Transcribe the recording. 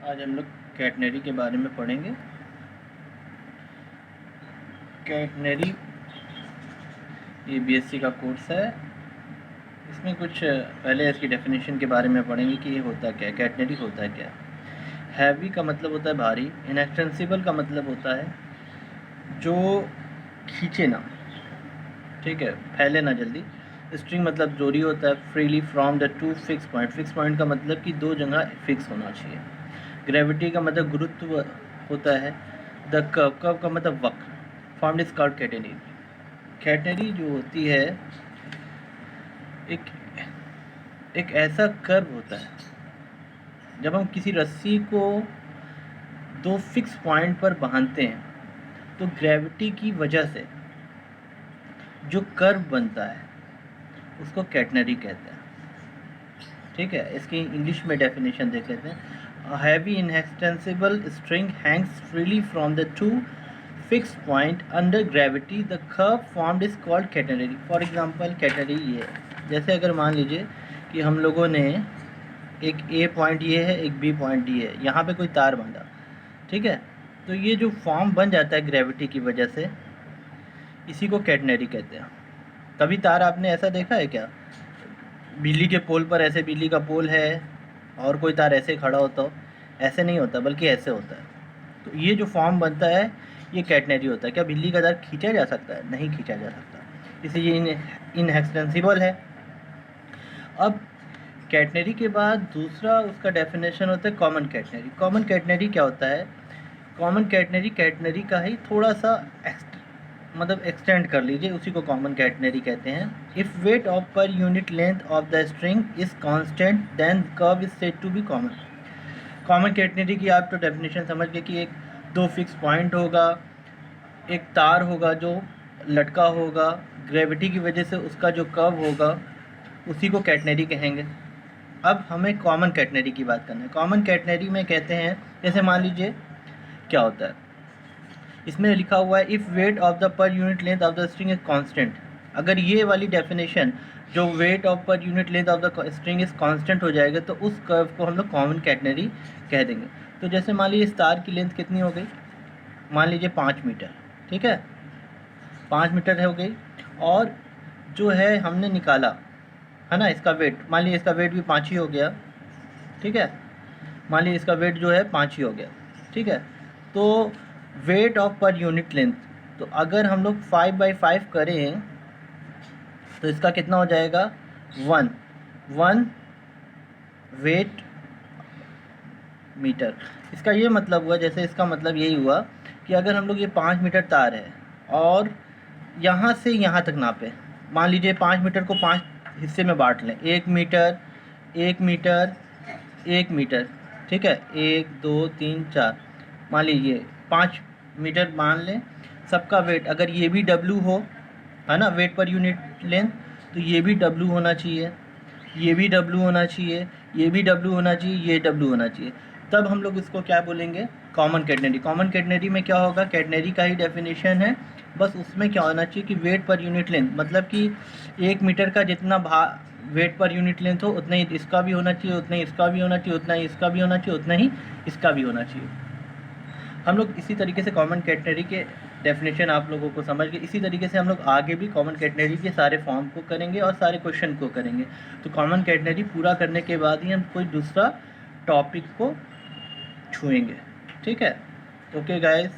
आज हम लोग कैटनरी के बारे में पढ़ेंगे। कैटनरी ये बीएससी का कोर्स है। इसमें कुछ पहले इसकी डेफिनेशन के बारे में पढ़ेंगे कि ये होता क्या है, कैटनरी होता क्या है। हैवी का मतलब होता है भारी, इनएक्सटेंसिबल का मतलब होता है जो खींचे ना, ठीक है, फैले ना जल्दी। स्ट्रिंग मतलब जोड़ी होता है। Freely from the two fix point, fix point का मतलब कि दो जगह फिक्स होना चाहिए। ग्रेविटी का मतलब गुरुत्व होता है। द कर्व, कर्व का मतलब वक्र। Formed is called catenary. Catenary जो होती है एक ऐसा कर्व होता है जब हम किसी रस्सी को दो फिक्स पॉइंट पर बांधते हैं तो ग्रेविटी की वजह से जो कर्व बनता है उसको कैटेनरी कहते हैं। ठीक है, इसकी इंग्लिश में डेफिनेशन देख लेते हैं। Heavy inextensible string Hanks freely from the two fix point under gravity, the curve formed is called catenary. For example catenary ये है, जैसे अगर मान लीजिए कि हम लोगों ने एक ए पॉइंट ये है, एक बी पॉइंट ये है, यहाँ पे कोई तार बांधा, ठीक है, तो ये जो फॉर्म बन जाता है ग्रेविटी की वजह से, इसी को कैटेनरी कहते हैं। कभी तार आपने ऐसा देखा है क्या, बिजली के पोल पर ऐसे बिजली का पोल है और कोई तार ऐसे खड़ा होता हो? ऐसे नहीं होता, बल्कि ऐसे होता है। तो ये जो फॉर्म बनता है ये कैटेनरी होता है। क्या बिजली का तार खींचा जा सकता है? नहीं खींचा जा सकता, इसलिए ये इनएक्सटेंसिबल है। अब कैटेनरी के बाद दूसरा उसका डेफिनेशन होता है कॉमन कैटेनरी। कॉमन कैटेनरी क्या होता है? कॉमन कैटेनरी कैटेनरी का ही थोड़ा सा मतलब एक्सटेंड कर लीजिए, उसी को कॉमन कैटेनरी कहते हैं। If weight of per unit length of the string is constant then curve is said to be common. Common catenary की आप तो डेफिनेशन समझ गए कि एक दो फिक्स पॉइंट होगा, एक तार होगा जो लटका होगा, ग्रेविटी की वजह से उसका जो कर्व होगा उसी को कैटेनरी कहेंगे। अब हमें कॉमन कैटेनरी की बात करना है। कॉमन कैटेनरी में कहते हैं, जैसे मान लीजिए क्या होता है, इसमें लिखा हुआ है इफ़ वेट ऑफ द पर unit length of the string is constant. अगर ये वाली डेफिनेशन जो wait of per unit length of the string is constant हो जाएगा तो उस कर्व को हम लोग कॉमन कैटेनरी कह देंगे। तो जैसे मान लीजिए इस तार की लेंथ कितनी हो गई, मान लीजिए 5 मीटर, ठीक है, 5 मीटर हो गई, और जो है हमने निकाला है ना इसका वेट, मान लीजिए इसका वेट भी 5 ही हो गया, ठीक है, मान लीजिए इसका वेट जो है 5 ही हो गया, ठीक है। तो wait of per unit length, तो अगर हम लोग 5/5 करें तो इसका कितना हो जाएगा, 1 वेट मीटर। इसका ये मतलब हुआ, जैसे इसका मतलब यही हुआ कि अगर हम लोग ये 5 मीटर तार है और यहाँ से यहाँ तक नापे, मान लीजिए 5 मीटर को 5 हिस्से में बांट लें, 1 मीटर 1 मीटर 1 मीटर, ठीक है, 1 2 3 4, मान लीजिए 5 मीटर मान लें। सबका वेट अगर ये भी W हो, है ना, वेट पर यूनिट लेंथ, तो ये भी W होना चाहिए, ये भी W होना चाहिए, ये भी W होना चाहिए, ये W होना चाहिए। तब हम लोग इसको क्या बोलेंगे, कॉमन कैटेनरी। कॉमन कैटेनरी में क्या होगा, कैटेनरी का ही डेफिनेशन है, बस उसमें क्या होना चाहिए कि वेट पर यूनिट लेंथ, मतलब कि 1 मीटर का जितना वेट पर यूनिट लेंथ हो उतना ही इसका भी होना चाहिए, उतना ही इसका भी होना चाहिए, उतना ही इसका भी होना चाहिए, उतना ही इसका भी होना चाहिए। हम लोग इसी तरीके से कॉमन कैटेनरी के डेफिनेशन आप लोगों को समझ गए। इसी तरीके से हम लोग आगे भी कॉमन कैटेनरी के सारे फॉर्म को करेंगे और सारे क्वेश्चन को करेंगे। तो कॉमन कैटेनरी पूरा करने के बाद ही हम कोई दूसरा टॉपिक को छुएंगे, ठीक है। Okay guys.